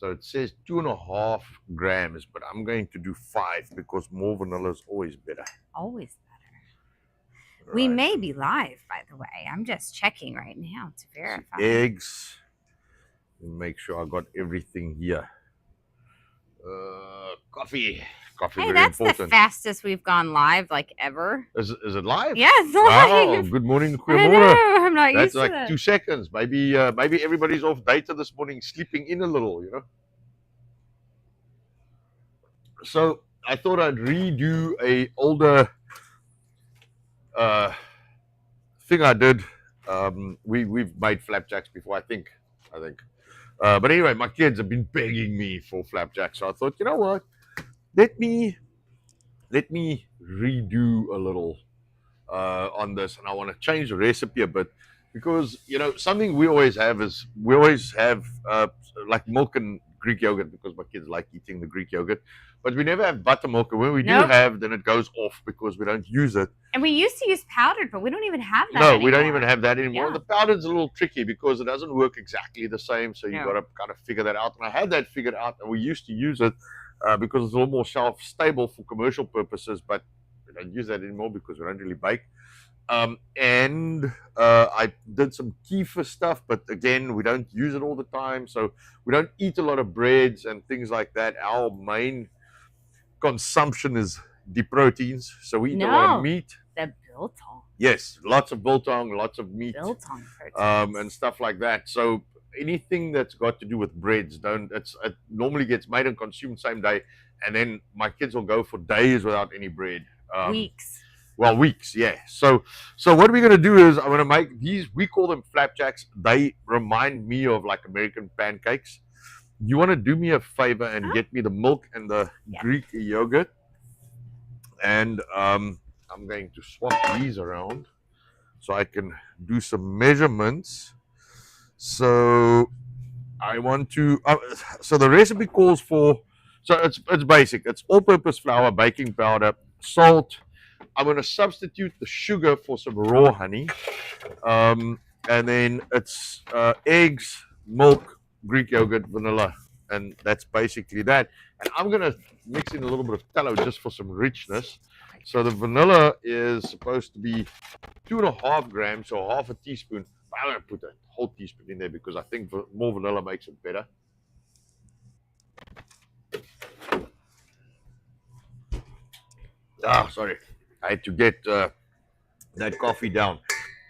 So it says 2.5 grams, but I'm going to do 5 because more vanilla is always better. Always better. All We right. may be live, by the way. I'm just checking right now to verify. Eggs. Make sure I got everything here. Coffee. Coffee, Hey, very that's important. the fastest we've gone live like ever. Is it live? Yeah, it's Wow, live. good morning, I goeiemorgen. know, I'm not That's used to like that. 2 seconds. Maybe everybody's off data this morning, sleeping in a little, So I thought I'd redo a older thing I did. We've made flapjacks before, I think. But anyway, my kids have been begging me for flapjacks, so I thought, you know what? Let me redo a little on this, and I want to change the recipe a bit because something we always have is like milk and Greek yogurt because my kids like eating the Greek yogurt, but we never have buttermilk, and when we do have, then it goes off because we don't use it. And we used to use powdered, but we don't even have that No, anymore. we don't even have that anymore. Yeah. The powdered's a little tricky because it doesn't work exactly the same, so you've got to kind of figure that out. And I had that figured out, and we used to use it because it's a little more shelf stable for commercial purposes, but we don't use that anymore because we don't really bake. And I did some kefir stuff, but again, we don't use it all the time, so we don't eat a lot of breads and things like that. Our main consumption is the proteins, so we eat a lot of meat. The biltong. Yes, lots of biltong, lots of meat, biltong proteins. And stuff like that. So anything that's got to do with breads, it normally gets made and consumed same day, and then my kids will go for days without any bread. Weeks. Well, weeks, yeah. So what we're gonna do is I'm gonna make these. We call them flapjacks. They remind me of like American pancakes. You want to do me a favor and get me the milk and the Greek yogurt, and I'm going to swap these around so I can do some measurements. So I want to. So the recipe calls for. So it's basic. It's all-purpose flour, baking powder, salt. I'm going to substitute the sugar for some raw honey, and then it's eggs, milk, Greek yogurt, vanilla, and that's basically that. And I'm going to mix in a little bit of tallow just for some richness. So the vanilla is supposed to be 2.5 grams, so half a teaspoon. I'm going to put a whole teaspoon in there because I think more vanilla makes it better. Sorry. I had to get that coffee down.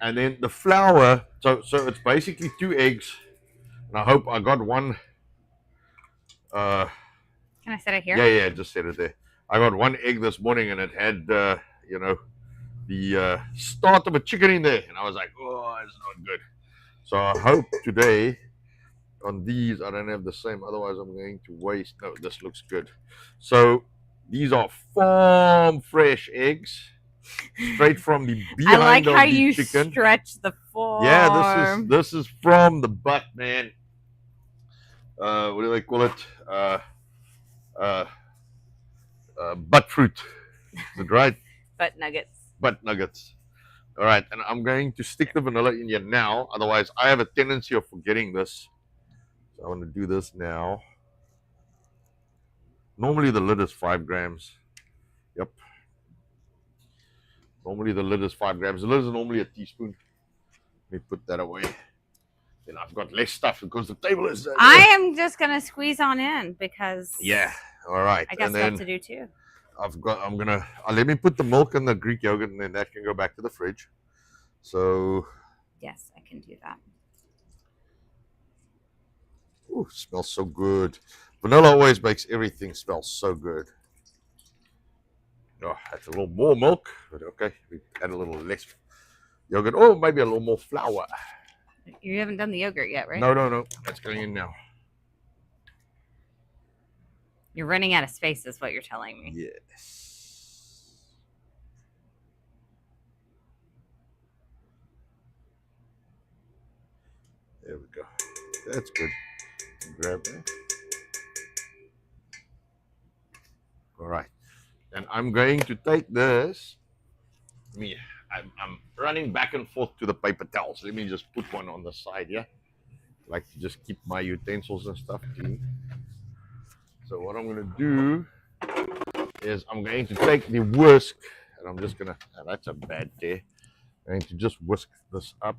And then the flour, so it's basically 2 eggs. And I hope I got one. Can I set it here? Yeah, just set it there. I got 1 egg this morning and it had, the start of a chicken in there. And I was like, oh, it's not good. So I hope today on these I don't have the same. Otherwise, I'm going to waste. No, this looks good. So these are farm fresh eggs, straight from the behind. I like of how the you chicken. stretch the farm. Yeah, this is from the butt, man. What do they call it? Butt fruit. Is it right? Butt nuggets. Butt nuggets. All right, and I'm going to stick the vanilla in here now. Otherwise, I have a tendency of forgetting this. So I want to do this now. Normally the lid is 5 grams. Yep. Normally the lid is 5 grams. The lid is normally a teaspoon. Let me put that away. Then I've got less stuff because the table is. I am just gonna squeeze on in because. Yeah. All right. I got stuff to do too. I'm gonna let me put the milk and the Greek yogurt, and then that can go back to the fridge. So. Yes, I can do that. Ooh, smells so good. Vanilla always makes everything smell so good. Oh, that's a little more milk, but okay. We add a little less yogurt. Oh, maybe a little more flour. You haven't done the yogurt yet, right? No. That's going in now. You're running out of space is what you're telling me. Yes. There we go. That's good. Grab that. All right. And I'm going to take this. I'm running back and forth to the paper towels. Let me just put one on the side here. I like to just keep my utensils and stuff clean. So what I'm going to do is I'm going to take the whisk and I'm just going to, oh, that's a bad tear. I'm going to just whisk this up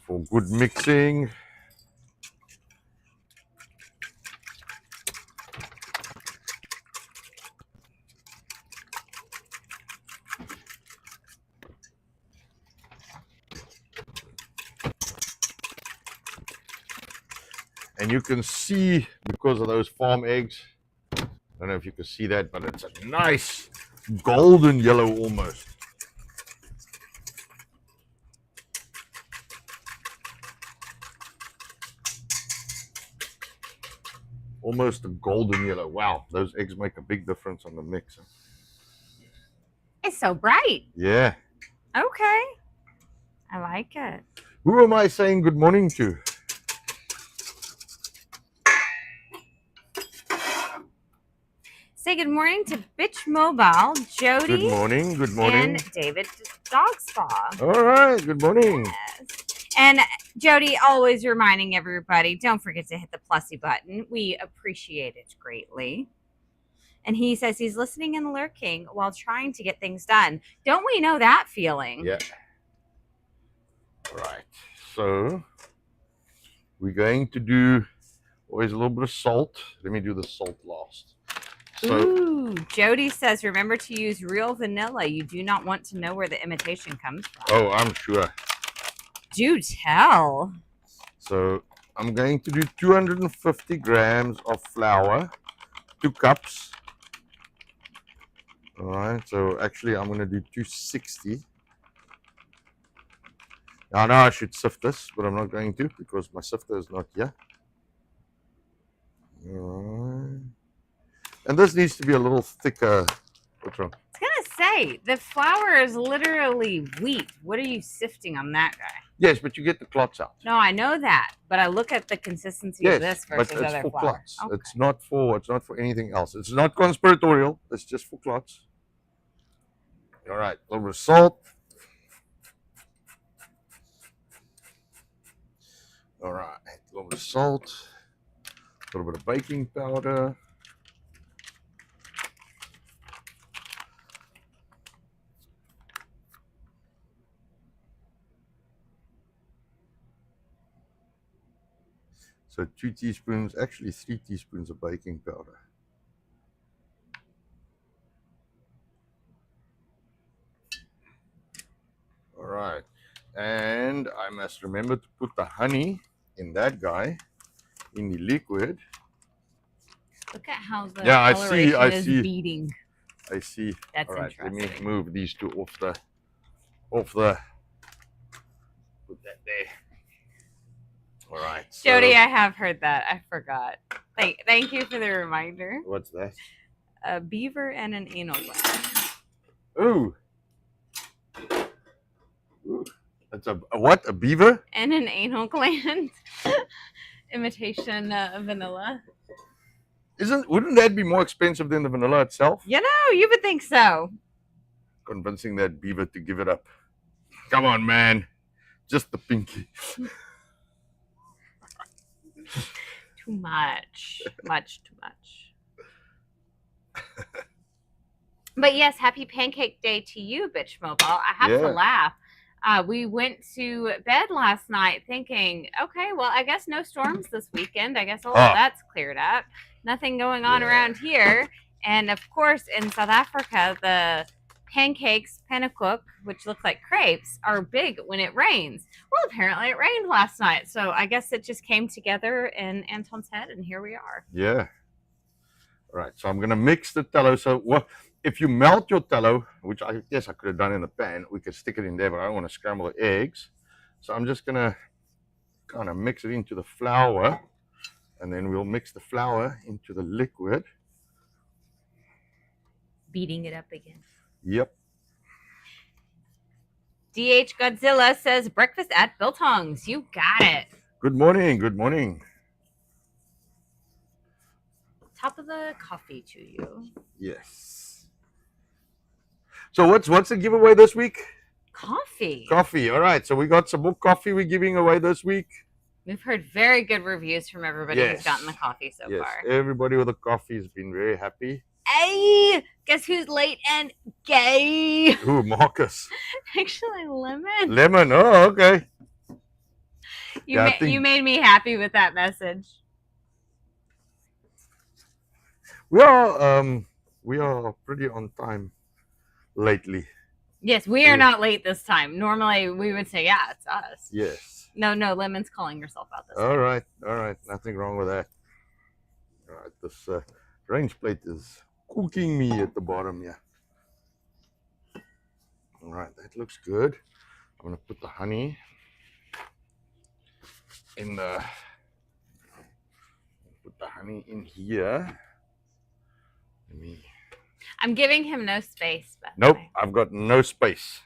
for good mixing. And you can see, because of those farm eggs, I don't know if you can see that, but it's a nice golden yellow almost. Almost a golden yellow. Wow, those eggs make a big difference on the mix. It's so bright. Yeah. Okay. I like it. Who am I saying good morning to? Say good morning to Bitch Mobile, Jody. Good morning. Good morning. And David Dogspaw. All right. Good morning. Yes. And Jody, always reminding everybody, don't forget to hit the plusy button. We appreciate it greatly. And he says he's listening and lurking while trying to get things done. Don't we know that feeling? Yeah. All right. So we're going to do always a little bit of salt. Let me do the salt last. So, ooh, Jody says, remember to use real vanilla. You do not want to know where the imitation comes from. oh, I'm sure. Do tell. So I'm going to do 250 grams of flour, 2 cups. All right. So actually, I'm going to do 260. Now, I know I should sift this, but I'm not going to because my sifter is not here. All right. And this needs to be a little thicker. What's wrong? I was going to say, the flour is literally wheat. What are you sifting on that guy? Yes, but you get the clots out. No, I know that, but I look at the consistency of this versus but it's other for flour. clots. Okay. It's not for anything else. It's not conspiratorial. It's just for clots. All right, a little bit of salt. All right, a little bit of salt. A little bit of baking powder. So 2 teaspoons, actually 3 teaspoons of baking powder. All right, and I must remember to put the honey in that guy, in the liquid. Look at how the Yeah, I coloration is see. beating. I see. That's All right, let me interesting. move these two off the, put that there. All right. So, Jody, I have heard that. I forgot. Thank you for the reminder. what's that? A beaver and an anal gland. Ooh. Ooh. That's a what? A beaver? And an anal gland. Imitation vanilla. Wouldn't that be more expensive than the vanilla itself? You know, you would think so. Convincing that beaver to give it up. Come on, man. Just the pinky. Too much. Much too much. But yes, happy Pancake Day to you, Bitch Mobile. I have to laugh. We went to bed last night thinking, okay, well, I guess no storms this weekend. I guess all of that's cleared up. Nothing going on around here. And of course, in South Africa, the pancakes, pannenkoek, which look like crepes, are big when it rains. Well, apparently it rained last night. So I guess it just came together in Anton's head, and here we are. Yeah. All right, so I'm going to mix the tallow. So if you melt your tallow, which I guess I could have done in the pan, we could stick it in there, but I don't want to scramble the eggs. So I'm just going to kind of mix it into the flour, and then we'll mix the flour into the liquid. Beating it up again. Yep. DH Godzilla says, breakfast at Biltong's. You got it. Good morning. Good morning. Top of the coffee to you. Yes. So what's the giveaway this week? Coffee. Coffee. All right. So we got some more coffee we're giving away this week. We've heard very good reviews from everybody who's gotten the coffee so far. Everybody with the coffee has been very happy. Hey, guess who's late and gay? Who, Marcus? Actually, Lemon. Lemon, oh, okay. You made me happy with that message. We are pretty on time lately. Yes, we are not late this time. Normally, we would say, yeah, it's us. Yes. No, Lemon's calling herself out this time. All right. Nothing wrong with that. All right, this range plate is cooking me at the bottom here. All right, that looks good. I'm going to put the honey in the... Put the honey in here. I'm giving him no space. Nope, I've got no space.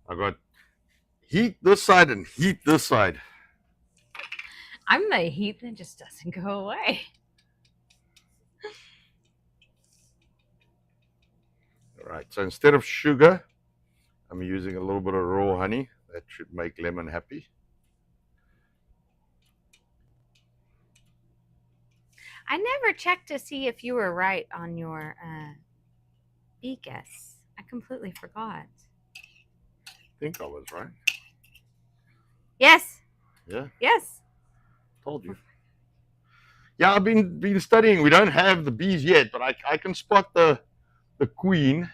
I've got heat this side and heat this side. I'm the heat that just doesn't go away. All right, so instead of sugar, I'm using a little bit of raw honey. That should make Lemon happy. I never checked to see if you were right on your bee guess. I completely forgot. I think I was right. Yes. Yeah. Yes. Told you. Yeah, I've been studying. We don't have the bees yet, but I can spot the queen.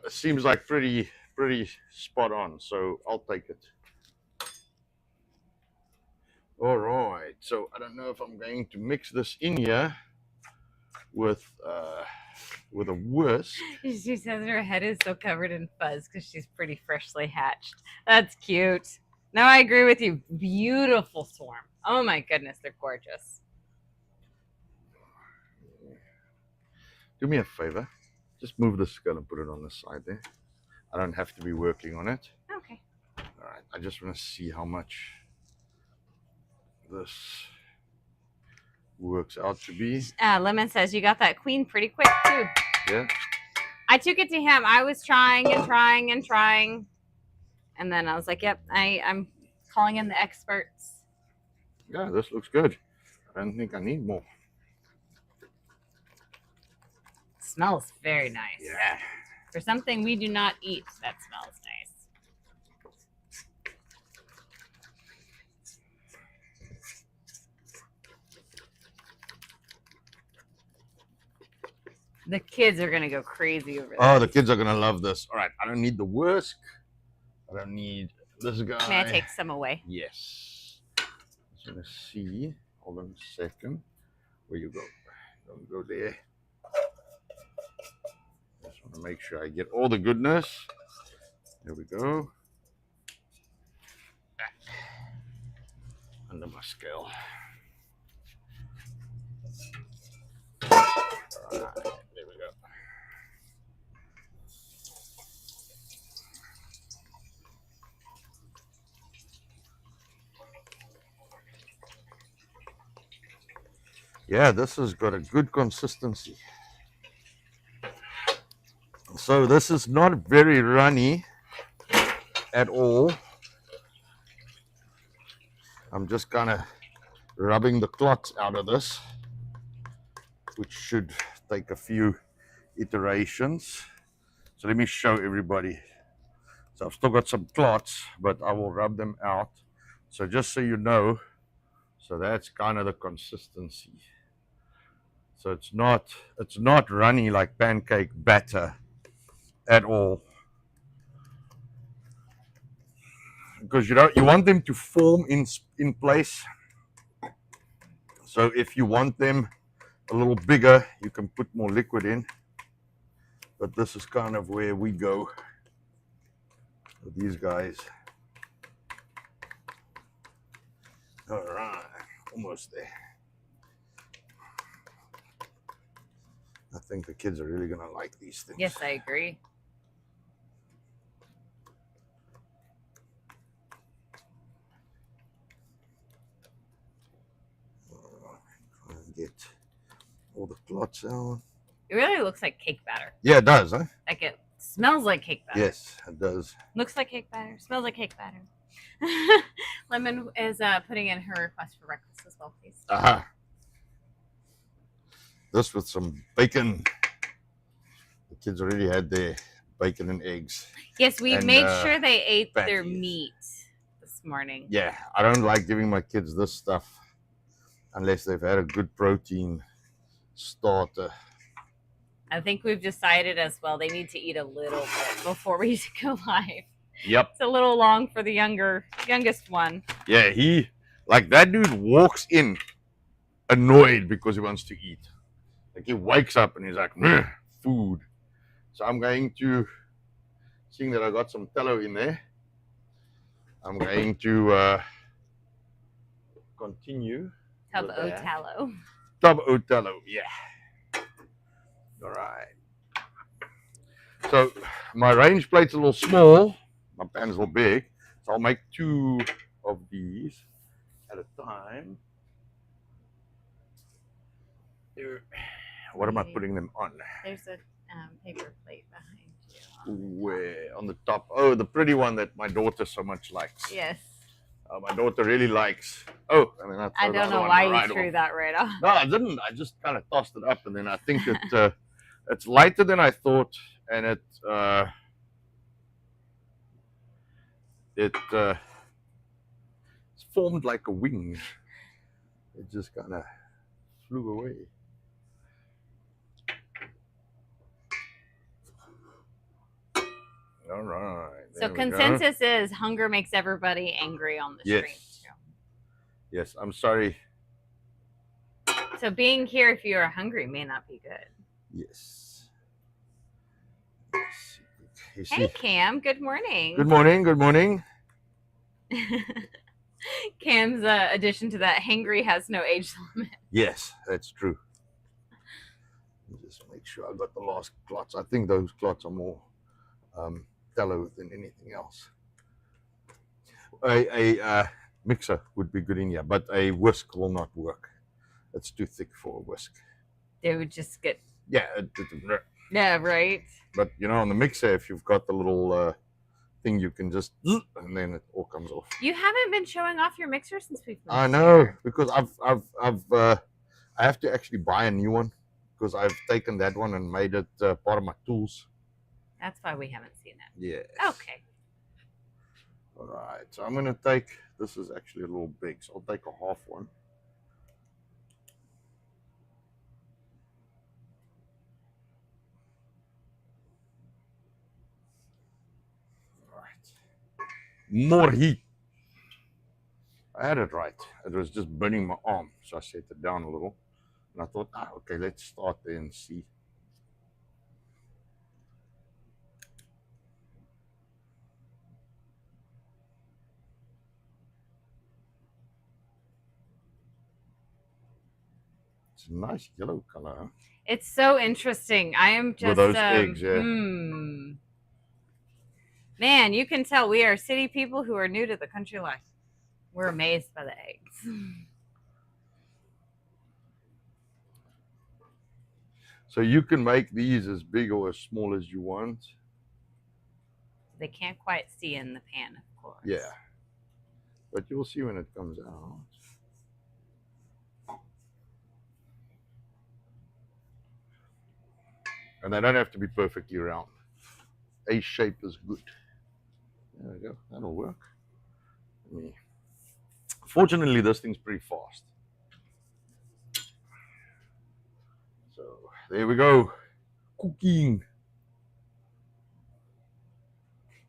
Seems like pretty spot on, so I'll take it. All right, so I don't know if I'm going to mix this in here with a whisk. She says her head is so covered in fuzz because she's pretty freshly hatched. That's cute. No, I agree with you. Beautiful swarm. Oh my goodness, they're gorgeous. Do me a favor. Just move this gun and put it on the side there. I don't have to be working on it. Okay. All right, I just want to see how much this works out to be. Lemon says you got that queen pretty quick too. Yeah. I took it to him. I was trying and trying and trying. And then I was like, yep, I'm calling in the experts. Yeah, this looks good. I don't think I need more. It smells very nice. Yeah. For something we do not eat, that smells nice. The kids are going to go crazy over this. Oh, the kids are going to love this. All right, I don't need the whisk. I don't need this guy. May I take some away? Yes. Just want to see. Hold on a second. Where you go? Don't go there. Just want to make sure I get all the goodness. There we go. Back under my scale. All right, there we go. Yeah, this has got a good consistency. So this is not very runny at all. I'm just kind of rubbing the clots out of this, which should take a few iterations. So let me show everybody. So I've still got some clots, but I will rub them out. So just so you know, so that's kind of the consistency. So it's not runny like pancake batter at all, because you want them to form in place. So if you want them a little bigger, you can put more liquid in, but this is kind of where we go with these guys. All right, almost there. I think the kids are really gonna like these things. Yes, I agree. Try and get all the clots out. It really looks like cake batter. Yeah, it does, huh? Like it Smells like cake batter. Yes, it does. Looks like cake batter. Smells like cake batter. Lemon is putting in her request for breakfast as well, please. This with some bacon. The kids already had their bacon and eggs. Yes, we made sure they ate patties. their meat this morning. Yeah, I don't like giving my kids this stuff unless they've had a good protein starter. I think we've decided as well they need to eat a little bit before we go live. Yep. It's a little long for the youngest one. Yeah, that dude walks in annoyed because he wants to eat. Like he wakes up and he's like, food. So I'm going to, seeing that I got some tallow in there, I'm going to continue. Tub o' tallow. Tub o' tallow, yeah. All right. So my range plate's a little small. My pan's a little big. So I'll make 2 of these at a time. Here. What am I putting them on? There's a paper plate behind you. Where? On the top. Oh, the pretty one that my daughter so much likes. Yes. My daughter really likes. Oh, I mean, I don't know why you threw that right off. No, I didn't. I just kind of tossed it up, and then I think it's lighter than I thought, and it's formed like a wing. It just kind of flew away. All right. So consensus is hunger makes everybody angry on the stream. Yes, I'm sorry. So being here if you're hungry may not be good. Yes. Hey, Cam. Good morning. Good morning. Good morning. Cam's addition to that, hangry has no age limit. Yes, that's true. Just make sure I got the last clots. I think those clots are more tallow than anything else. A mixer would be good in here, but a whisk will not work. It's too thick for a whisk. It would just get... Yeah. Yeah, right? But, on the mixer, if you've got the little thing, you can just... And then it all comes off. You haven't been showing off your mixer since we've moved I know, here. because I have to actually buy a new one because I've taken that one and made it part of my tools. That's why we haven't seen it. Yeah. Okay. All right. So I'm going to take... This is actually a little big, so I'll take a half one. All right. More heat. I had it right. It was just burning my arm, so I set it down a little. And I thought, okay, let's start there and see. It's a nice yellow color. Huh? It's so interesting. I am just... With those eggs, yeah. Man, you can tell we are city people who are new to the country life. We're amazed by the eggs. So you can make these as big or as small as you want. They can't quite see in the pan, of course. Yeah. But you'll see when it comes out. And they don't have to be perfectly round. A shape is good. There we go. That'll work. Fortunately, this thing's pretty fast. So there we go. Cooking.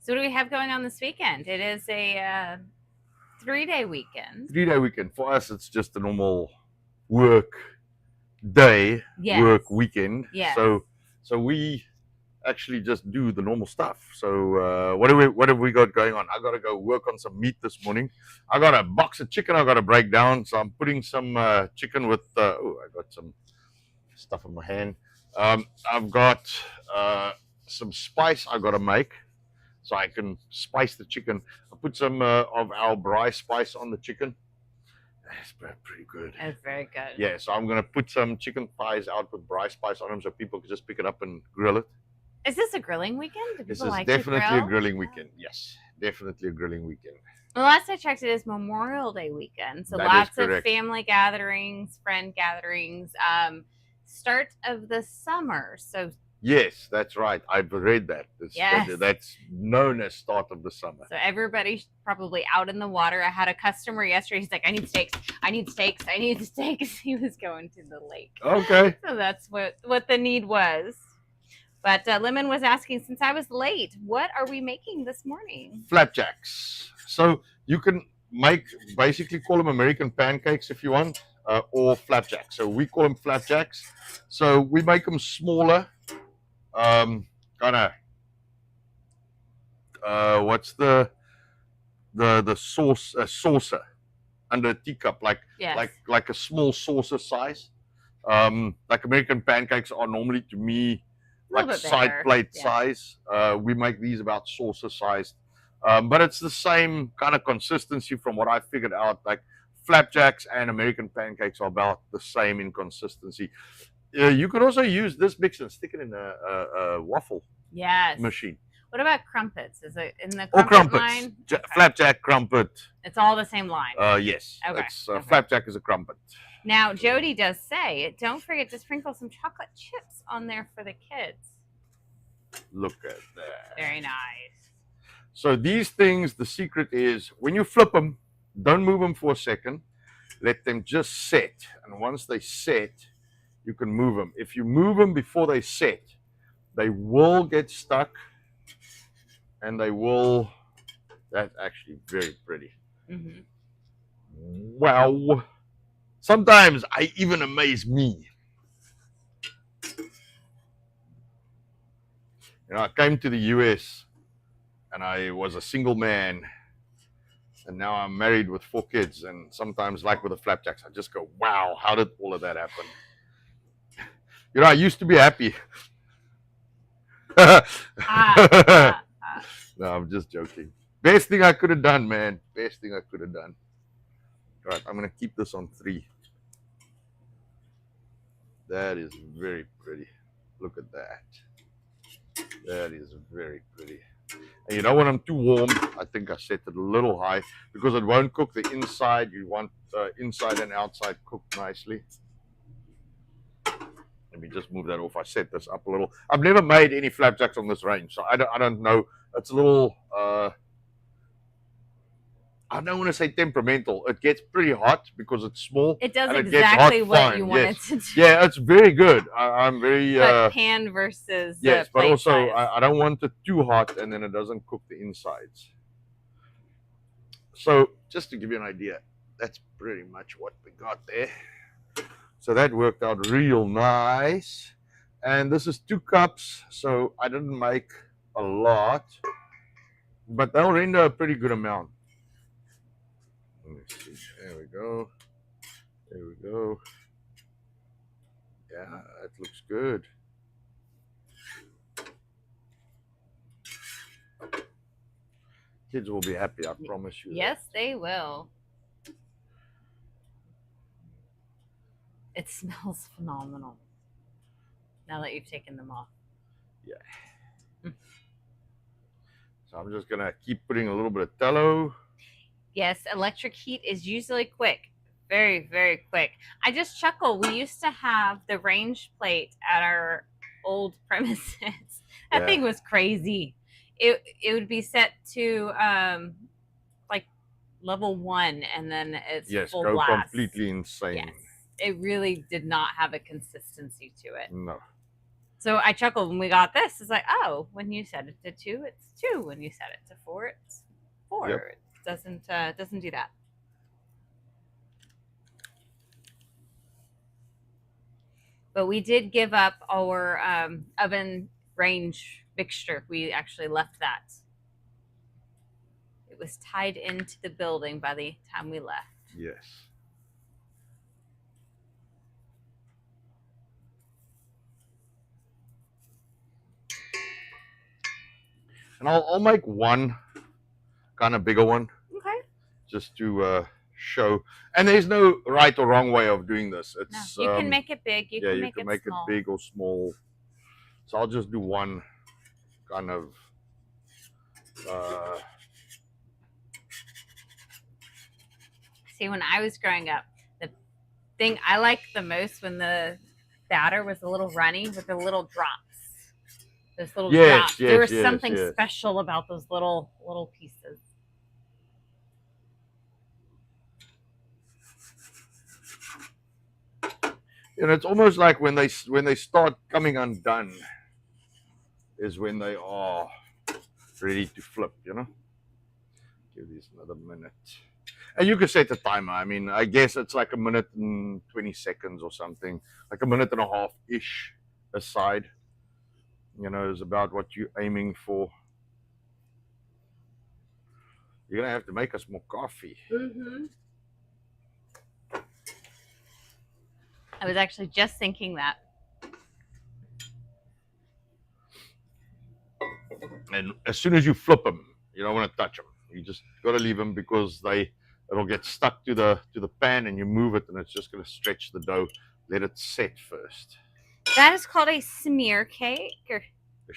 So what do we have going on this weekend? It is a 3-day weekend. 3-day weekend. For us, it's just a normal work day, work weekend. Yes. So we actually just do the normal stuff. So what have we got going on? I got to go work on some meat this morning. I got a box of chicken I got to break down. So I'm putting some chicken with, I got some stuff in my hand. I've got some spice I got to make so I can spice the chicken. I put some of our braai spice on the chicken. That's pretty good. That's very good. Yeah, so I'm going to put some chicken thighs out with braai spice on them so people can just pick it up and grill it. Is this a grilling weekend? Do This people is like to definitely a grill? grilling weekend. Yes, definitely a grilling weekend. Well, last I checked, it is Memorial Day weekend, so That is lots of correct. family gatherings, friend gatherings. Start of the summer, so Yes, that's right. I've read that. Yes. That's known as start of the summer. so everybody's probably out in the water. I had a customer yesterday. He's like, "I need steaks. I need steaks. I need steaks." He was going to the lake. Okay. So that's what the need was. But Lemon was asking, since I was late, what are we making this morning? Flapjacks. So you can basically call them American pancakes if you want, or flapjacks. So we call them flapjacks. So we make them smaller, kind of. What's the saucer under a teacup, Yes. like a small saucer size. Like American pancakes are normally to me like side plate size. We make these about saucer sized, but it's the same kind of consistency from what I figured out. Like flapjacks and American pancakes are about the same in consistency. You could also use this mix and stick it in a waffle machine. What about crumpets? Is it in the crumpets line? Okay. Flapjack, crumpet. It's all the same line. Yes. Okay. Okay. Flapjack is a crumpet. Now, Jody does say, don't forget to sprinkle some chocolate chips on there for the kids. Look at that. Very nice. So these things, the secret is when you flip them, don't move them for a second. Let them just set. And once they set, you can move them. If you move them before they set, they will get stuck. And they will. That's actually very pretty. Mm-hmm. Wow. Sometimes I even amaze me. You know, I came to the US and I was a single man. And now I'm married with 4 kids. And sometimes, like with the flapjacks, I just go, wow, how did all of that happen? You know, I used to be happy. No, I'm just joking. Best thing I could have done, man. Best thing I could have done. All right, I'm going to keep this on 3. That is very pretty. Look at that. That is very pretty. And you know when I'm too warm, I think I set it a little high because it won't cook the inside. You want inside and outside cooked nicely. Let me just move that off. I set this up a little. I've never made any flapjacks on this range, so I don't know. It's a little, I don't want to say temperamental. It gets pretty hot because it's small. It does exactly what you want it to do. Yeah, it's very good. I'm very... But pan versus yes, but also size. I don't want it too hot and then it doesn't cook the insides. So just to give you an idea, that's pretty much what we got there. So that worked out real nice. And this is 2 cups, so I didn't make a lot, but they'll render a pretty good amount. Let me see. There we go. There we go. Yeah, that looks good. Kids will be happy, I promise you. Yes, they will. It smells phenomenal now that you've taken them off. Yeah. So I'm just going to keep putting a little bit of tallow. Yes, electric heat is usually quick. Very, very quick. I just chuckle. We used to have the range plate at our old premises. That thing was crazy. It would be set to like level 1 and then it's full blast. Go completely insane. Yes. It really did not have a consistency to it. No. So I chuckled when we got this. It's like, oh, when you set it to 2, it's 2. When you set it to 4, it's 4. Yep. It doesn't do that. But we did give up our oven range fixture. We actually left that. It was tied into the building by the time we left. Yes. And I'll make one kind of bigger one. Okay. Just to show. And there's no right or wrong way of doing this. It's no, you can make it big. You can make it small. big or small. So I'll just do one kind of See, when I was growing up, the thing I liked the most when the batter was a little runny with the little drops. Those little drops. There was something special about those little pieces. And it's almost like when they start coming undone is when they are ready to flip, you know. Give these another minute. And you can set the timer. I mean, I guess it's like a minute and 20 seconds or something. Like a minute and a half-ish aside. You know, is about what you're aiming for. You're going to have to make us more coffee. Mm-hmm. I was actually just thinking that. And as soon as you flip them, you don't want to touch them. You just got to leave them because it'll get stuck to the pan, and you move it, and it's just going to stretch the dough. Let it set first. That is called a smear cake,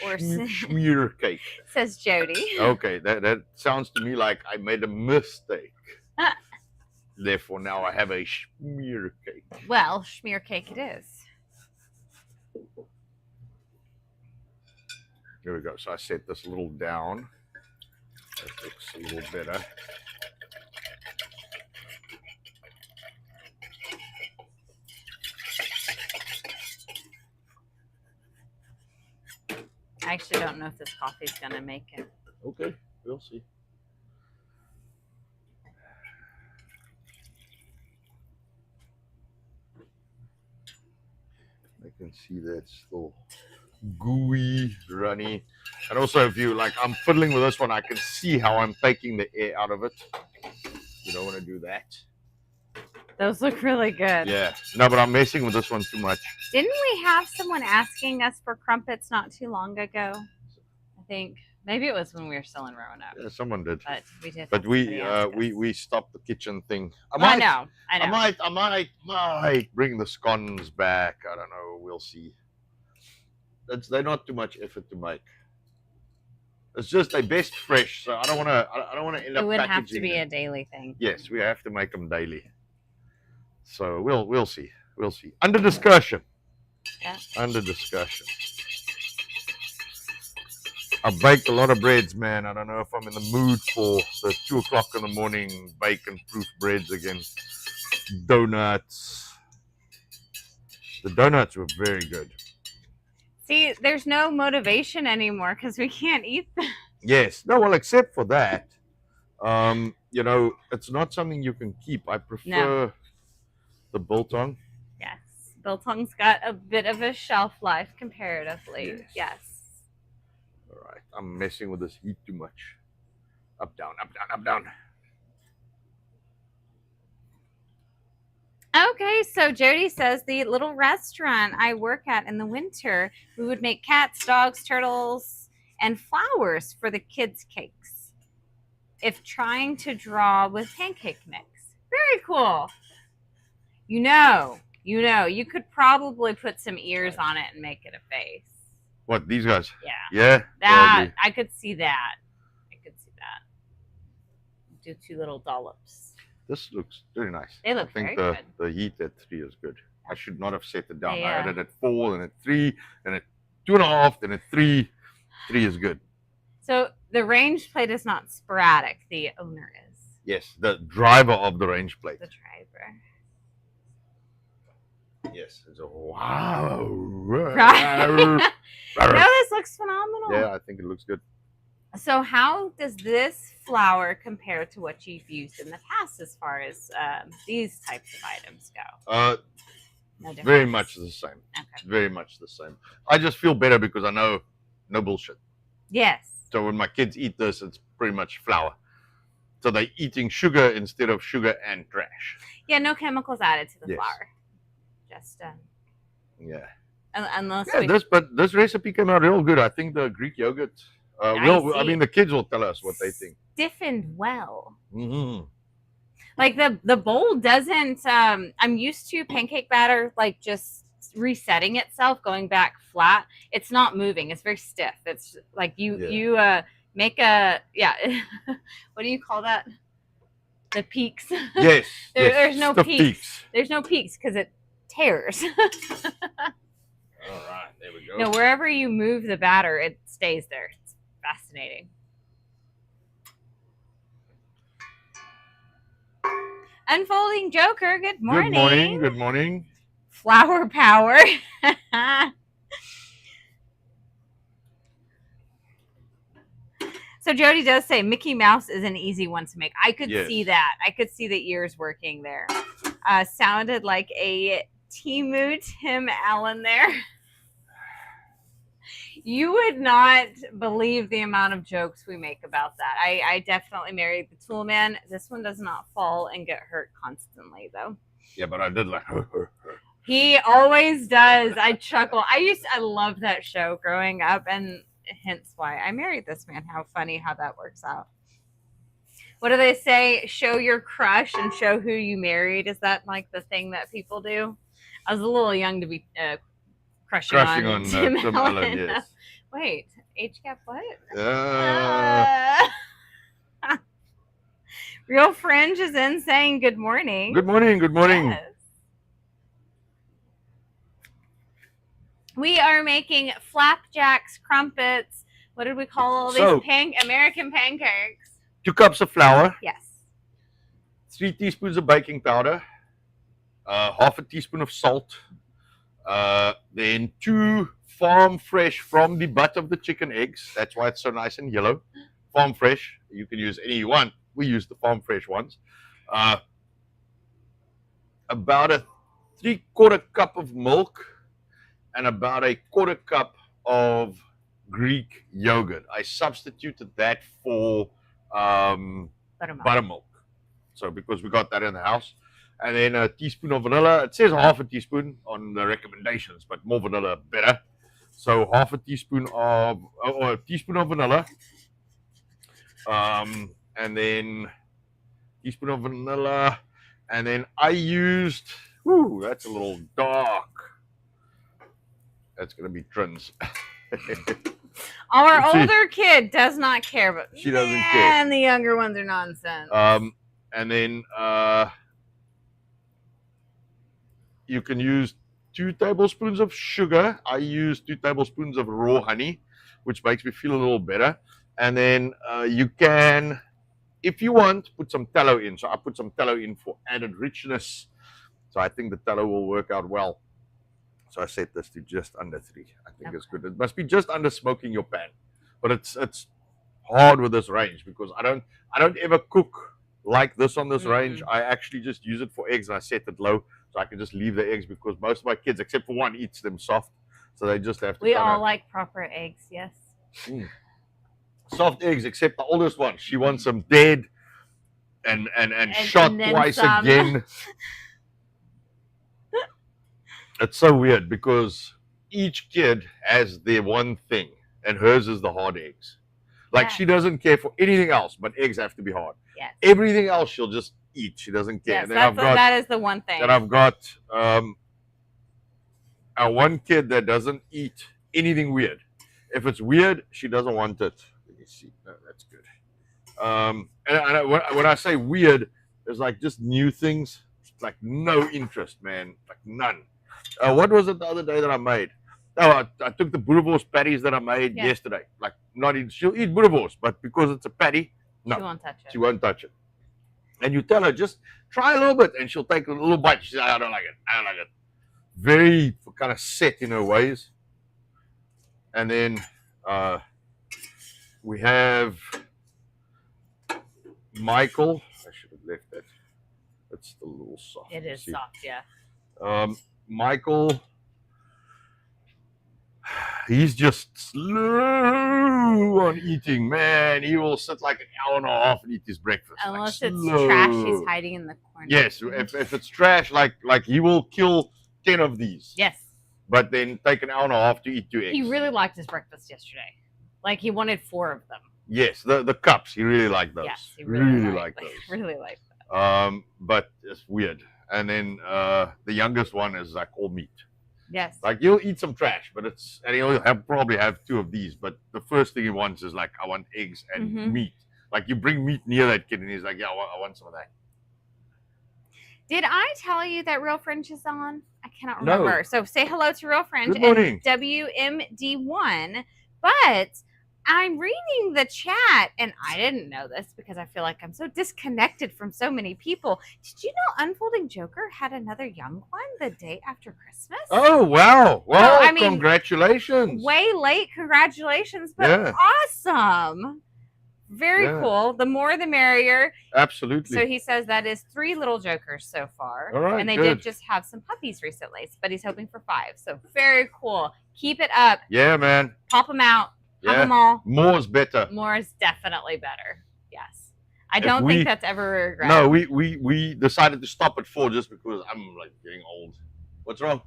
or smear cake, says Jody. Okay, that sounds to me like I made a mistake. Therefore, now I have a smear cake. Well, smear cake it is. Here we go. So I set this a little down. That looks a little better. I actually don't know if this coffee's going to make it. Okay, we'll see. I can see that still gooey, runny. And also, if you like, I'm fiddling with this one, I can see how I'm taking the air out of it. You don't want to do that. Those look really good. Yeah. No, but I'm messing with this one too much. Didn't we have someone asking us for crumpets not too long ago? I think maybe it was when we were still in Roanoke. Yeah, someone did. But we did. But we stopped the kitchen thing. I know. I might bring the scones back. I don't know. We'll see. They're not too much effort to make. It's just they best fresh, so I don't want to end up. It would have to packaging be them. a daily thing. Yes, we have to make them daily. So we'll see. We'll see. Under discussion. Yeah. Under discussion. I've baked a lot of breads, man. I don't know if I'm in the mood for the 2 o'clock in the morning bacon-proof breads again. Donuts. The donuts were very good. See, there's no motivation anymore because we can't eat them. Yes. No, well, except for that, you know, it's not something you can keep. I prefer the biltong. Yes. Biltong's got a bit of a shelf life comparatively. Yes. All right. I'm messing with this heat too much. Up, down, up, down, up, down. Okay, so Jody says the little restaurant I work at in the winter, we would make cats, dogs, turtles, and flowers for the kids' cakes. If trying to draw with pancake mix. Very cool. You could probably put some ears on it and make it a face. What, these guys? Yeah. Yeah? That, probably. I could see that. Do 2 little dollops. This looks very nice. They look very good. The heat at 3 is good. I should not have set it down. They, I had it at 4, and at 3, and at 2.5, and at 3. 3 is good. So the range plate is not sporadic. The owner is. Yes, the driver of the range plate. The driver. Yes, it's a wow. Right. No, this looks phenomenal. Yeah, I think it looks good. So how does this flour compare to what you've used in the past as far as these types of items go? No very much the same. Okay. Very much the same. I just feel better because I know no bullshit. Yes. So when my kids eat this, it's pretty much flour. So they're eating sugar instead of sugar and trash. Yeah, no chemicals added to the flour. Just yeah. Unless this recipe came out real good. I think the Greek yogurt. I mean, the kids will tell us what they think. Stiffened well. Mm-hmm. Like the bowl doesn't. I'm used to pancake batter like just resetting itself, going back flat. It's not moving. It's very stiff. It's like you make a what do you call that? The peaks. Yes. There's no the peaks. There's no peaks because it tears. All right, there we go. No, wherever you move the batter, it stays there. It's fascinating. Unfolding Joker, good morning. Good morning. Good morning. Flower power. So Jody does say Mickey Mouse is an easy one to make. I could see that. I could see the ears working there. Sounded like a Timu Tim Allen there. You would not believe the amount of jokes we make about that. I definitely married the tool man. This one does not fall and get hurt constantly, though. Yeah, but I did like He always does. I chuckle. I loved that show growing up, and hence why I married this man. How funny how that works out. What do they say? Show your crush and show who you married. Is that like the thing that people do? I was a little young to be crushing on Tim Allen. Yes. Wait, age gap what? Real Fringe is in saying good morning. Good morning. Good morning. Yes. We are making flapjacks, crumpets. What did we call all these American pancakes? 2 cups of flour. Yes. 3 teaspoons of baking powder. Half a teaspoon of salt. Then 2 farm fresh from the butt of the chicken eggs. That's why it's so nice and yellow. Farm fresh. You can use any you want. We use the farm fresh ones. About a 3/4 cup of milk and about a 1/4 cup of Greek yogurt. I substituted that for buttermilk. So because we got that in the house. And then a teaspoon of vanilla. It says half a teaspoon on the recommendations, but more vanilla better. So half a teaspoon of or a teaspoon of vanilla. And then teaspoon of vanilla. And then I used that's a little dark. That's gonna be trins. Our older kid does not care, but she doesn't care. And the younger ones are nonsense. And then you can use 2 tablespoons of sugar. I use 2 tablespoons of raw honey, which makes me feel a little better. And then you can, if you want, put some tallow in. So I put some tallow in for added richness. So I think the tallow will work out well. So I set this to just under 3. I think it's good. It must be just under smoking your pan. But it's hard with this range because I don't ever cook like this on this range. I actually just use it for eggs and I set it low so I can just leave the eggs because most of my kids, except for one, eats them soft. So they just have to. We all like proper eggs, yes. Soft eggs, except the oldest one. She wants them dead and shot twice again. It's so weird because each kid has their one thing and hers is the hard eggs. Like she doesn't care for anything else, but eggs have to be hard. Yes. Everything else she'll just eat. She doesn't care. Yes, that is the one thing. Then I've got one kid that doesn't eat anything weird. If it's weird, she doesn't want it. Let me see. No, that's good. And when I say weird, it's like just new things. It's like no interest, man. Like none. What was it the other day that I made? Oh, I took the boerewors patties that I made yesterday. Like she'll eat boerewors, but because it's a patty, no, she won't touch it. She won't touch it. And you tell her just try a little bit, and she'll take a little bite. She says, "I don't like it. I don't like it." Very kind of set in her ways. And then we have Michael. I should have left that. It's still a little soft. It is soft, yeah. Michael, he's just slow on eating, man. He will sit like an hour and a half and eat his breakfast. Unless it's trash, he's hiding in the corner. Yes, if it's trash, like he will kill 10 of these. Yes. But then take an hour and a half to eat 2 eggs. He really liked his breakfast yesterday. Like he wanted 4 of them. Yes, the cups. He really liked those. Yes, he really liked those. Really liked that. But it's weird. And then the youngest one is like all meat. Yes. Like he'll eat some trash, but and he'll probably have 2 of these. But the first thing he wants is like, I want eggs and meat. Like you bring meat near that kid, and he's like, yeah, I want some of that. Did I tell you that Real Fringe is on? I cannot remember. No. So say hello to Real Fringe. Good morning. And WMD1. But I'm reading the chat, and I didn't know this because I feel like I'm so disconnected from so many people. Did you know Unfolding Joker had another young one the day after Christmas? Oh, wow. Well, I mean, congratulations. Way late. Congratulations. But awesome. Very cool. The more the merrier. Absolutely. So he says that is 3 little Jokers so far. All right, and they did just have some puppies recently, but he's hoping for 5. So very cool. Keep it up. Yeah, man. Pop them out. Have them all. More is better. More is definitely better. Yes. I don't think that's ever a regret. No, we decided to stop at 4 just because I'm like getting old. What's wrong?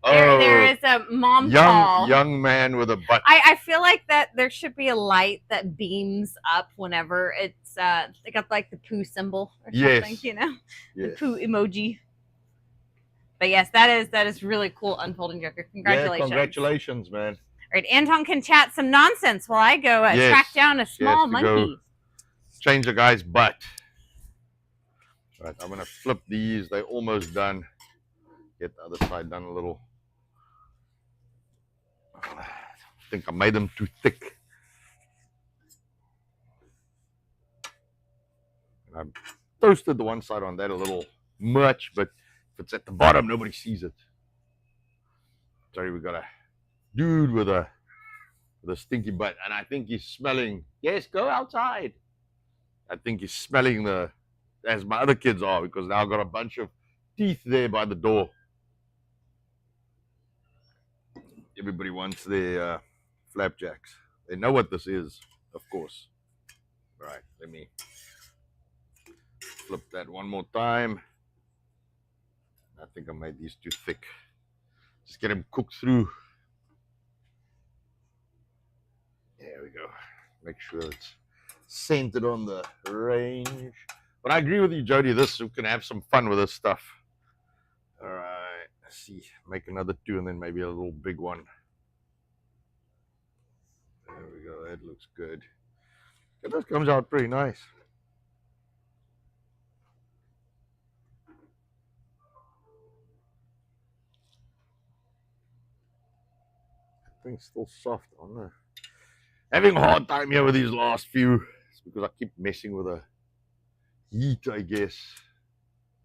There is a mom call. Young man with a butt. I feel like that there should be a light that beams up whenever it's they got like the poo symbol or something, you know? The poo emoji. But yes, that is really cool, Unfolding Joker. Congratulations. Yeah, congratulations, man. All right, Anton can chat some nonsense while I go track down a small monkey. Change a guy's butt. All right, I'm going to flip these. They're almost done. Get the other side done a little. I think I made them too thick. And I toasted the one side on that a little much, but if it's at the bottom, nobody sees it. Sorry, we got a dude with a stinky butt, and I think he's smelling. Yes, go outside. I think he's smelling as my other kids are, because now I've got a bunch of teeth there by the door. Everybody wants their flapjacks. They know what this is, of course. All right, let me flip that one more time. I think I made these too thick. Just get them cooked through. There we go. Make sure it's centered on the range. But I agree with you, Jody. We can have some fun with this stuff. All right. Let's see. Make another 2 and then maybe a little big one. There we go. That looks good. That comes out pretty nice. That thing's still soft on there. Having a hard time here with these last few. It's because I keep messing with the heat, I guess.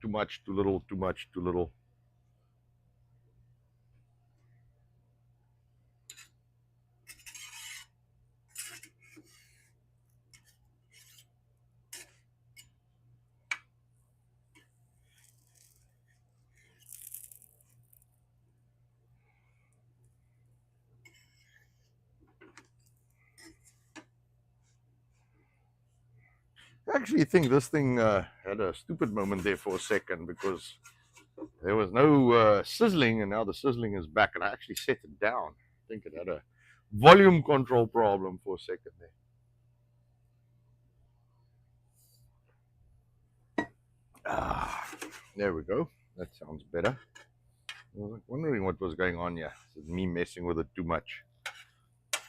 Too much, too little, too much, too little. I actually think this thing had a stupid moment there for a second, because there was no sizzling, and now the sizzling is back, and I actually set it down. I think it had a volume control problem for a second there. There we go. That sounds better. I was wondering what was going on here. Is it me messing with it too much?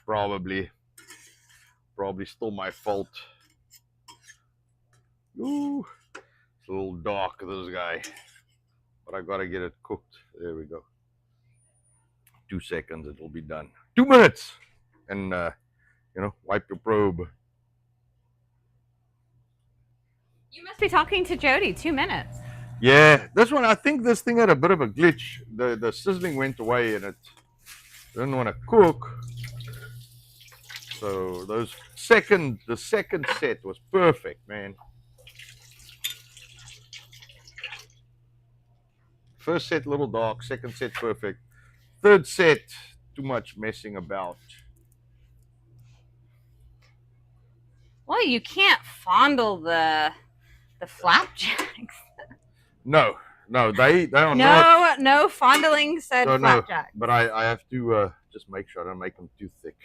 Probably still my fault. Ooh, it's a little dark, this guy. But I gotta get it cooked. There we go. 2 seconds, it'll be done. 2 minutes! And, wipe your probe. You must be talking to Jody. 2 minutes. Yeah, this one, I think this thing had a bit of a glitch. The sizzling went away and it didn't want to cook. So the second set was perfect, man. First set, a little dark. Second set, perfect. Third set, too much messing about. Well, you can't fondle the flapjacks. No, they are not. No fondling said flapjacks. But I have to just make sure I don't make them too thick.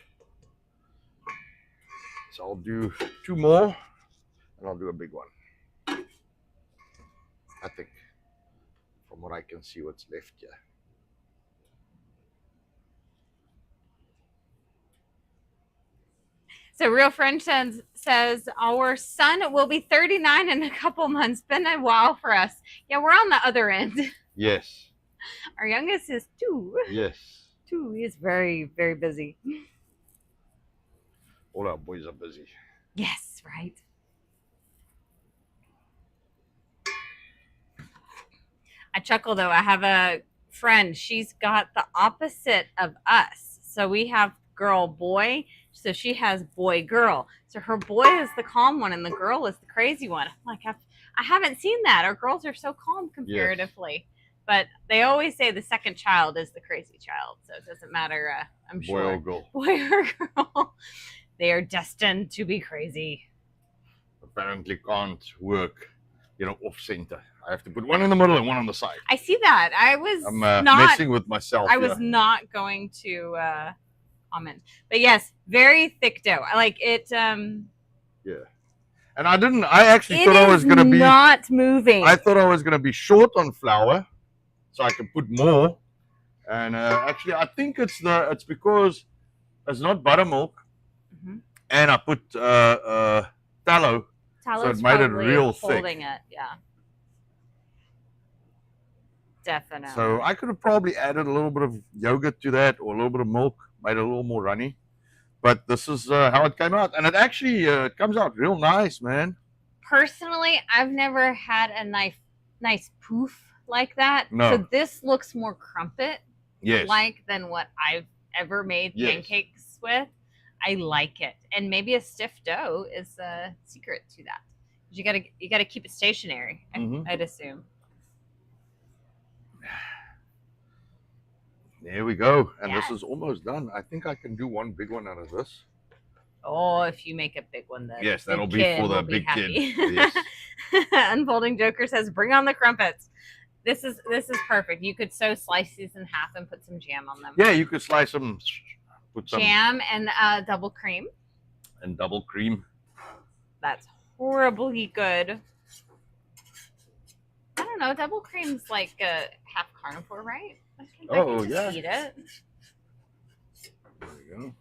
So I'll do 2 more, and I'll do a big one. I think. from what I can see what's left here. So Real Friend says, our son will be 39 in a couple months. Been a while for us. Yeah, we're on the other end. Yes. Our youngest is 2. Yes. 2. He's very, very busy. All our boys are busy. Yes, right. I chuckle though. I have a friend. She's got the opposite of us. So we have girl, boy. So she has boy, girl. So her boy is the calm one and the girl is the crazy one. I'm like, I haven't seen that. Our girls are so calm comparatively. Yes. But they always say the second child is the crazy child. So it doesn't matter, I'm sure. Boy or girl. Boy or girl. They are destined to be crazy. Apparently can't work, off center. I have to put one in the middle and one on the side. I see that. I'm not messing with myself. I was not going to comment. But yes, very thick dough. I like it. Yeah. And I actually thought I was going to be not moving. I thought I was going to be short on flour so I can put more. And actually, I think it's because it's not buttermilk. Mm-hmm. And I put tallow. So it made it real thick. It, yeah. Definitely. So I could have probably added a little bit of yogurt to that or a little bit of milk, made it a little more runny. But this is how it came out. And it actually comes out real nice, man. Personally, I've never had a nice poof like that. No. So this looks more crumpet yes. like than what I've ever made yes. pancakes with. I like it. And maybe a stiff dough is a secret to that. You gotta keep it stationary, mm-hmm. I'd assume. There we go. And yes. This is almost done. I think I can do one big one out of this. Oh, if you make a big one, then yes, that'll be for the big kid. Yes. Unfolding Joker says, "Bring on the crumpets." This is perfect. You could slice these in half and put some jam on them. Yeah, you could slice them. Put some jam and double cream. And double cream. That's horribly good. I don't know. Double cream's like a half carnivore, right? I think I can just eat it. There we go.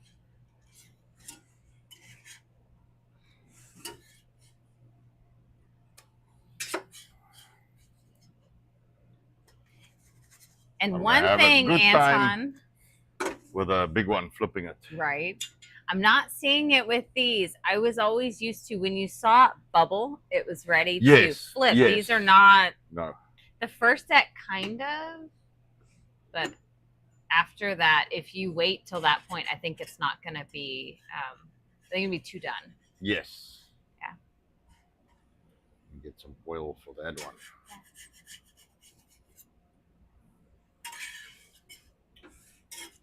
And one thing, Anton, with a big one flipping it. Right. I'm not seeing it with these. I was always used to when you saw it bubble, it was ready to flip. Yes. These are not. No. The first set kind of, but after that, if you wait till that point, I think it's not going to be. They're going to be too done. Yes. Yeah. Get some oil for that one.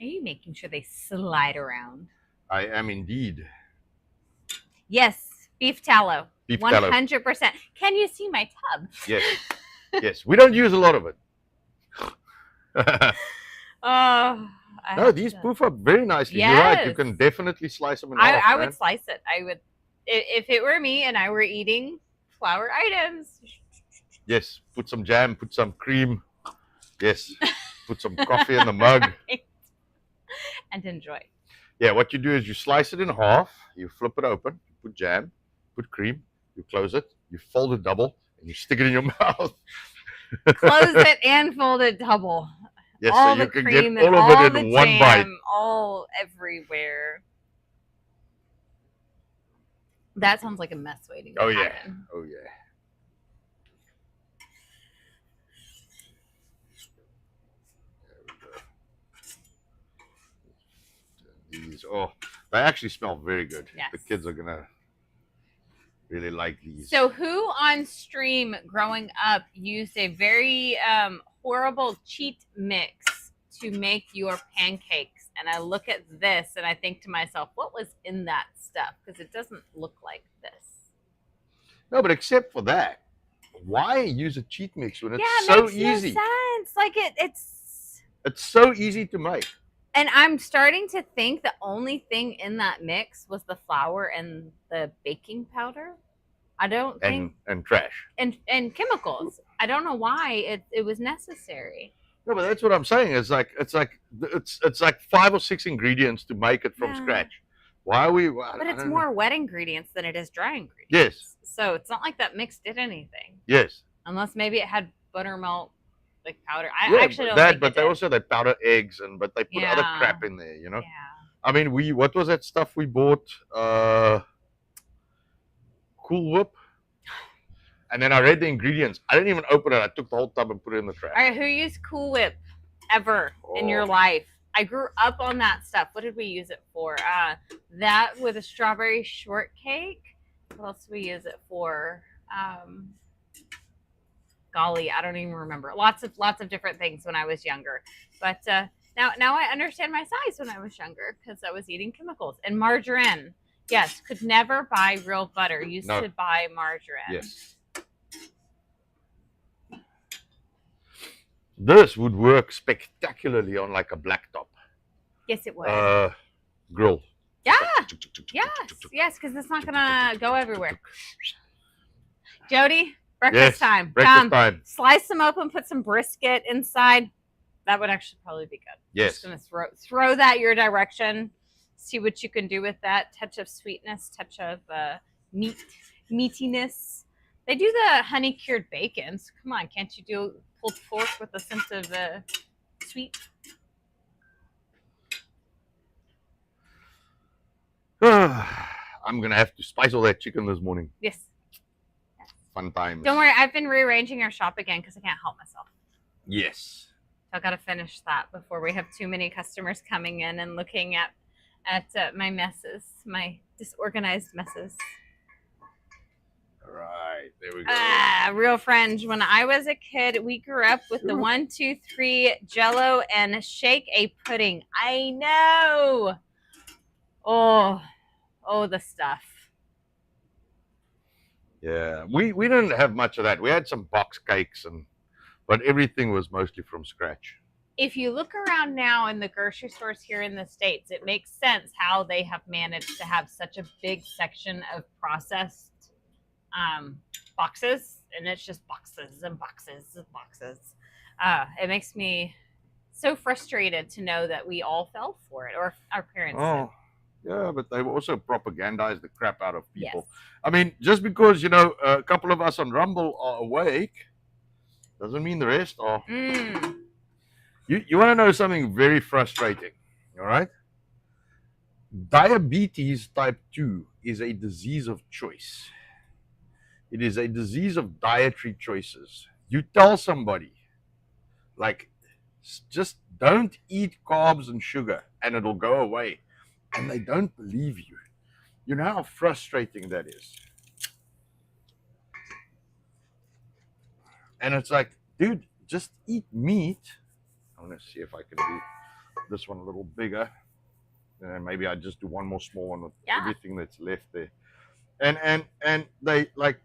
Are you making sure they slide around? I am indeed. Yes, beef tallow. Beef tallow. 100%. Can you see my tub? Yes. Yes. We don't use a lot of it. No, these poof up very nicely. Yes. You're right. You can definitely slice them in half. I would slice it. I would, if it were me and I were eating flour items. Yes. Put some jam. Put some cream. Yes. Put some coffee in the mug. Right. And enjoy. Yeah, what you do is you slice it in half, you flip it open, you put jam, put cream, you close it, you fold it double, and you stick it in your mouth. Close it and fold it double. Yes, all so you can get all of it in one bite. All everywhere. That sounds like a mess waiting to happen. Oh, yeah. These, they actually smell very good. Yes. The kids are gonna really like these. So who on stream growing up used a very horrible cheat mix to make your pancakes? And I look at this and I think to myself, what was in that stuff? Because it doesn't look like this. No, but except for that, why use a cheat mix when it's so easy? No sense. Like it's so easy to make. And I'm starting to think the only thing in that mix was the flour and the baking powder. I don't think and trash and chemicals. I don't know why it was necessary. No, but that's what I'm saying. It's like 5 or 6 ingredients to make it from Yeah. scratch. Why are we? But it's more wet ingredients than it is dry ingredients. Yes. So it's not like that mix did anything. Yes. Unless maybe it had buttermilk like powder. Yeah, I actually don't that, think but they powder eggs but they put other Yeah. crap in there, you know. Yeah. I mean, what was that stuff we bought? Cool Whip. And then I read the ingredients. I didn't even open it. I took the whole tub and put it in the trash. All right, who used Cool Whip ever in your life? I grew up on that stuff. What did we use it for? That with a strawberry shortcake. What else did we use it for? Golly, I don't even remember. Lots of different things when I was younger. But now I understand my size when I was younger because I was eating chemicals. And margarine. Yes, could never buy real butter. Used to buy margarine. Yes. This would work spectacularly on like a black top. Yes, it would. Grill. Yeah. Yes, because it's not gonna go everywhere. Jody, breakfast time. Breakfast time. Slice them open, put some brisket inside. That would actually probably be good. Yes. I'm just gonna throw that your direction. See what you can do with that. Touch of sweetness, touch of meatiness. They do the honey cured bacons. Come on, can't you do pulled pork with a sense of sweet? I'm gonna have to spice all that chicken this morning. Yes. Fun times. Don't worry, I've been rearranging our shop again because I can't help myself. Yes. So I got to finish that before we have too many customers coming in and looking at my messes, my disorganized messes. All right, there we go. Real friends. When I was a kid, we grew up with the 1, 2, 3 Jello and shake a pudding. I know. Oh, the stuff. Yeah, we didn't have much of that. We had some box cakes but everything was mostly from scratch. If you look around now in the grocery stores here in the States, it makes sense how they have managed to have such a big section of processed boxes, and it's just boxes and boxes and boxes. It makes me so frustrated to know that we all fell for it, or our parents did. Yeah, but they've also propagandized the crap out of people. Yes. I mean, just because, a couple of us on Rumble are awake doesn't mean the rest are. You want to know something very frustrating, all right? Diabetes type 2 is a disease of choice. It is a disease of dietary choices. You tell somebody, like, just don't eat carbs and sugar, and it'll go away. And they don't believe you. You know how frustrating that is. And it's like, dude, just eat meat. I want to see if I can do this one a little bigger. And maybe I just do one more small one with everything that's left there. And they, like,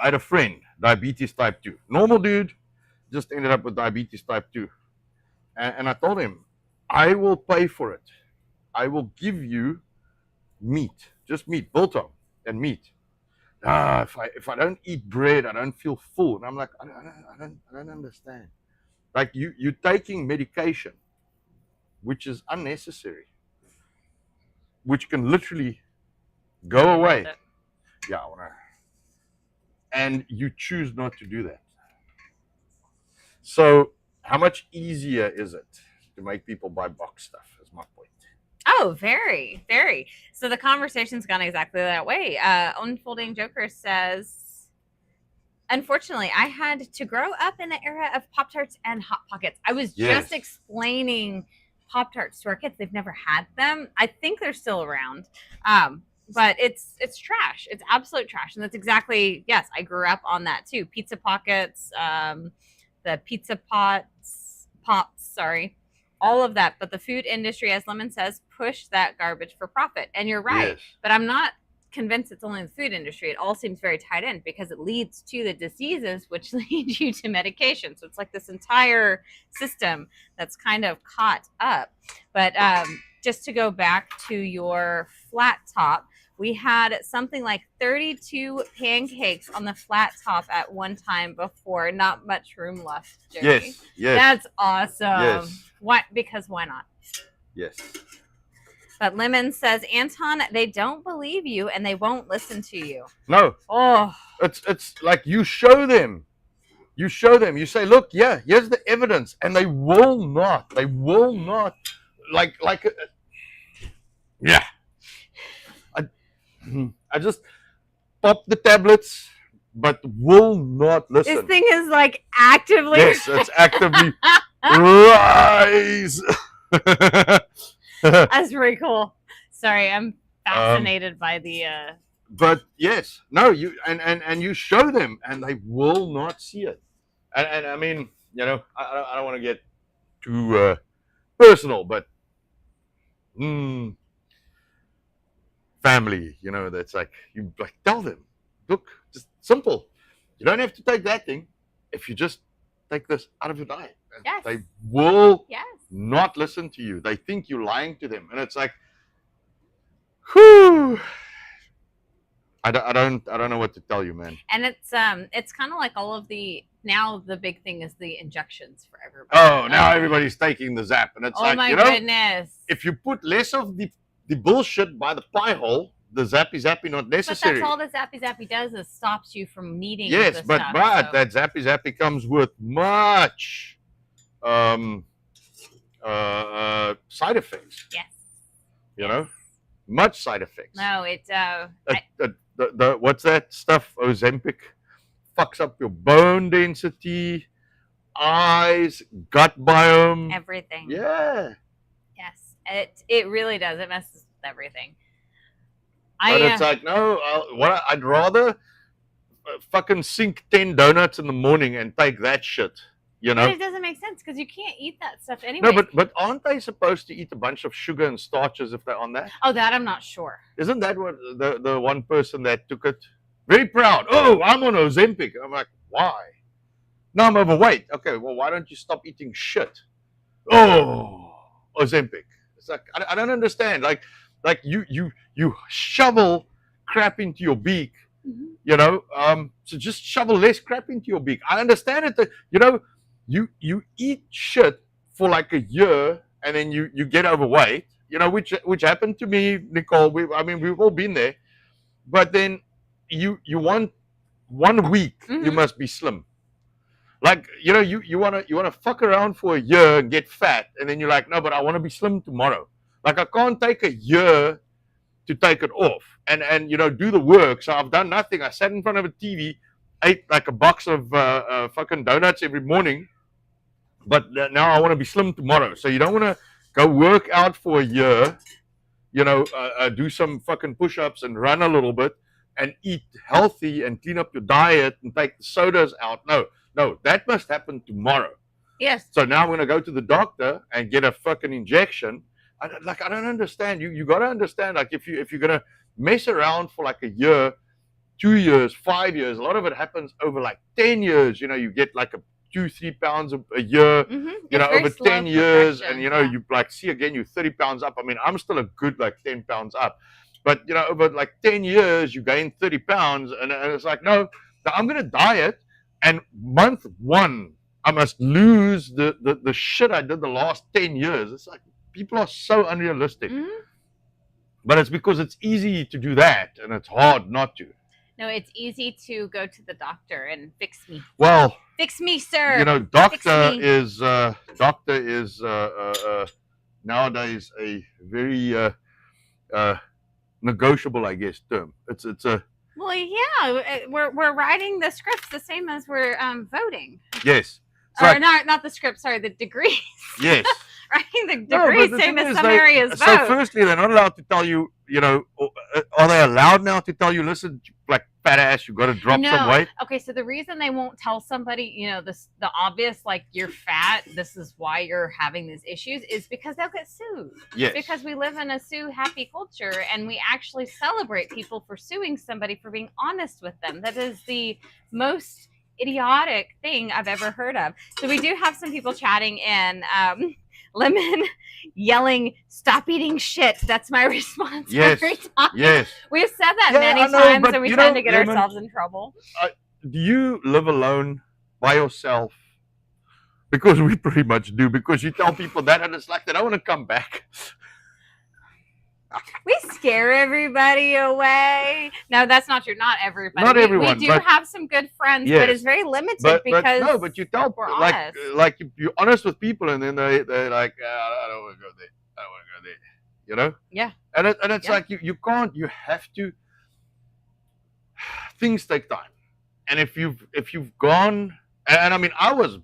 I had a friend, diabetes type 2. Normal dude, just ended up with diabetes type 2. And I told him, I will pay for it. I will give you meat, just meat, biltong and meat. If I don't eat bread, I don't feel full. And I'm like, I don't understand. Like you're taking medication, which is unnecessary, which can literally go away. Yeah, I wanna. And you choose not to do that. So how much easier is it to make people buy box stuff? Is my point. Oh, very, very. So the conversation's gone exactly that way. Unfolding Joker says, unfortunately, I had to grow up in the era of Pop-Tarts and Hot Pockets. I was just explaining Pop-Tarts to our kids. They've never had them. I think they're still around. But it's trash. It's absolute trash. And that's exactly, yes, I grew up on that too. Pizza Pockets, the Pizza Pops, all of that. But the food industry, as Lemon says, push that garbage for profit. And you're right. Yes. But I'm not convinced it's only the food industry. It all seems very tied in because it leads to the diseases, which lead you to medication. So it's like this entire system that's kind of caught up. But just to go back to your flat top, We had something like 32 pancakes on the flat top at one time before. Not much room left, Jerry. Yes. That's awesome. Yes. What? Because why not? Yes. But Lemon says, Anton, they don't believe you and they won't listen to you. No. Oh. It's like you show them. You show them. You say, look, yeah, here's the evidence, and they will not. They will not. Yeah. I just pop the tablets, but will not listen. This thing is like actively. Yes, it's actively rise. That's pretty cool. Sorry, I'm fascinated by the. But yes, no, you and you show them, and they will not see it. And I mean, you know, I don't want to get too personal, but family, you know, that's like you like tell them, look, just simple. You don't have to take that thing if you just take this out of your diet. Yes. They will Yes. not listen to you. They think you're lying to them, and it's like, whew. I don't know what to tell you, man. And it's kind of like all of the now the big thing is the injections for everybody. Oh, now everybody's taking the Zap, and it's like, my you know, goodness. if you put less of the bullshit by the pie hole, the zappy not necessary. But that's all the zappy does is stops you from needing. Yes, the but stuff, so. that zappy comes with much side effects. Yes. You know, much side effects. No, it. The what's that stuff? Ozempic fucks up your bone density, eyes, gut biome, everything. Yeah. Yes, it really does. It messes with everything. But it's like, no, I'd rather fucking sink 10 donuts in the morning and take that shit, you know? But it doesn't make sense because you can't eat that stuff anyway. No, but aren't they supposed to eat a bunch of sugar and starches if they're on that? Oh, that I'm not sure. Isn't that what the one person that took it? Very proud. Oh, I'm on Ozempic. I'm like, why? No, I'm overweight. Okay, well, why don't you stop eating shit? Oh, Ozempic. It's like, I don't understand. Like you shovel crap into your beak, you know, so just shovel less crap into your beak. I understand it that, you know, you eat shit for like a year and then you get overweight, you know, which happened to me, Nicole. We've all been there, but then you want 1 week, you must be slim. Like, you know, you wanna fuck around for a year and get fat, and then you're like, no, but I want to be slim tomorrow. Like, I can't take a year to take it off and you know, do the work. So I've done nothing. I sat in front of a TV, ate like a box of fucking donuts every morning, but now I want to be slim tomorrow. So you don't want to go work out for a year, you know, do some fucking push-ups and run a little bit and eat healthy and clean up your diet and take the sodas out. No, that must happen tomorrow. Yes. So now I'm going to go to the doctor and get a fucking injection. I don't understand. You got to understand, like, if you're going to mess around for like a year, 2 years, 5 years, a lot of it happens over like 10 years. You know, you get like 2-3 pounds a year, you know, over 10 years. And, you know, you like see again, you're 30 pounds up. I mean, I'm still a good like 10 pounds up. But, you know, over like 10 years, you gain 30 pounds. And it's like, no, I'm going to diet. And month 1, I must lose the shit I did the last 10 years. It's like, people are so unrealistic. But it's because it's easy to do that, and it's hard not to. No, it's easy to go to the doctor and fix me. Well, fix me, sir. You know, doctor is nowadays a very negotiable, I guess, term. It's a. Well, yeah, we're writing the scripts the same as we're voting. Yes. Or not the script, sorry, the degrees. Yes. Writing the degrees, same as some areas vote. So firstly, they're not allowed to tell you, you know, are they allowed now to tell you, listen, like fat ass, you got to drop some weight? Okay, so the reason they won't tell somebody, you know, the obvious, like, you're fat, this is why you're having these issues, is because they'll get sued. Yes. Because we live in a sue-happy culture, and we actually celebrate people for suing somebody for being honest with them. That is the most idiotic thing I've ever heard of. So we do have some people chatting in. Lemon yelling, "Stop eating shit." That's my response every time. Yes. We've said that Yeah, many I know, times, but and we you tend know, to get Lemon, ourselves in trouble. Do you live alone by yourself? Because we pretty much do. Because you tell people that, and it's like they don't want to come back. We scare everybody away. No, that's not true. Not everybody. Not everyone, We do but- have some good friends, Yes. but it's very limited But because no, but you tell we're like honest. like if you're honest with people, and then they're like, I don't want to go there. I don't want to go there. You know? Yeah. And it's Yeah. like you can't. You have to. Things take time, and if you've gone, and I mean, I was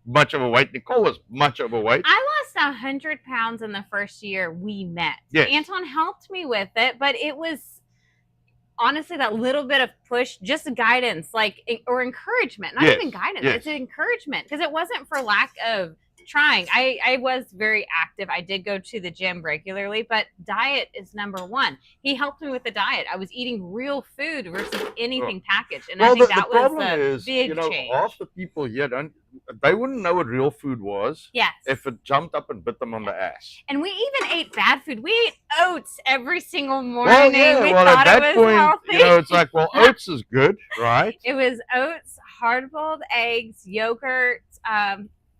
much overweight. Nicole was much overweight. I lost 100 pounds in the first year we met. Yes. Anton helped me with it, but it was honestly that little bit of push, just guidance, or encouragement. Not Yes, even guidance. yes. It's an encouragement because it wasn't for lack of trying. I was very active. I did go to the gym regularly, but diet is number one. He helped me with the diet. I was eating real food versus anything packaged, and I think that was the big change. Half the people here they wouldn't know what real food was Yes. if it jumped up and bit them on the ass. And we even ate bad food. We ate oats every single morning. We Well, thought at it that was point, healthy. it's like, well, oats is good, right? It was oats, hard-boiled eggs, yogurt,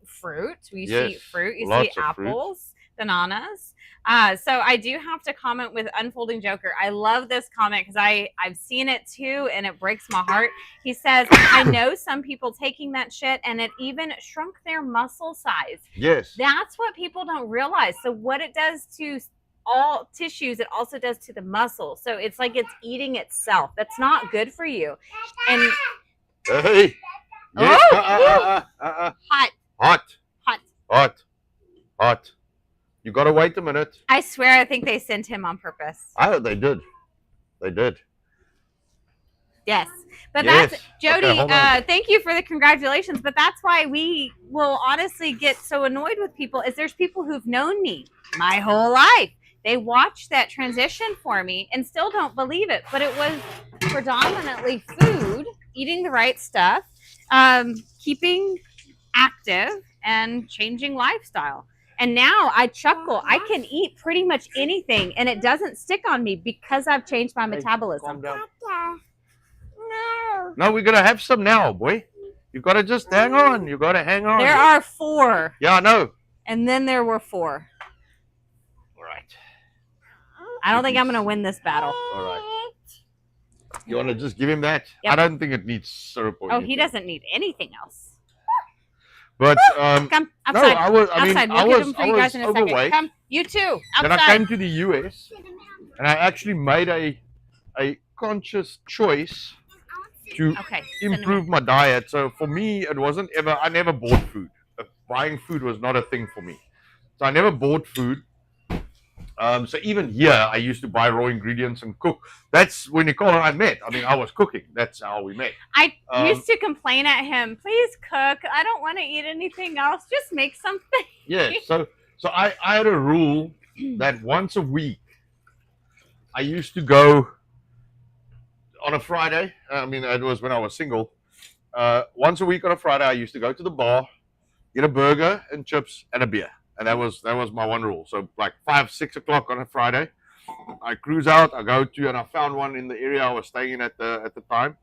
fruit. We used to eat Yes, fruit. You lots see of fruit. apples, bananas. So I do have to comment with Unfolding Joker. I love this comment because I've seen it too, and it breaks my heart. He says, I know some people taking that shit, and it even shrunk their muscle size. Yes. That's what people don't realize. So what it does to all tissues, it also does to the muscle. So it's like it's eating itself. That's not good for you. And Hey. Yes. hot. Hot. You gotta wait a minute. I swear, I think they sent him on purpose. They did. Yes. But Yes. that's Jody. Okay, hold on. Thank you for the congratulations. But that's why we will honestly get so annoyed with people. Is there's people who've known me my whole life. They watched that transition for me and still don't believe it. But it was predominantly food, eating the right stuff, keeping active, and changing lifestyle. And now I chuckle. I can eat pretty much anything, and it doesn't stick on me because I've changed my metabolism. Calm down. No, we're gonna have some now, boy. You gotta just hang on. You gotta hang on. There are 4, Yeah, I know. and then there were 4. All right. I don't think I'm gonna win this battle. All right. You wanna just give him that? Yep. I don't think it needs syrup or Oh, anything. he doesn't need anything else. But Come no, outside. I was. Outside. I We'll was. get them for I you guys was in a second. overweight. Come, you too. Then I Outside. came to the US, and I actually made a conscious choice to Okay. improve my diet. So for me, it wasn't ever. I never bought food. Buying food was not a thing for me. So I never bought food. So even here, I used to buy raw ingredients and cook. That's when Nicole and I met. I mean, I was cooking. That's how we met. I used to complain at him. Please cook. I don't want to eat anything else. Just make something. Yeah. So I had a rule that once a week, I used to go on a Friday. I mean, it was when I was single. Once a week on a Friday, I used to go to the bar, get a burger and chips and a beer. And that was my one rule. So like 5, 6 o'clock on a Friday, I cruise out. I go to, and I found one in the area I was staying in at the time.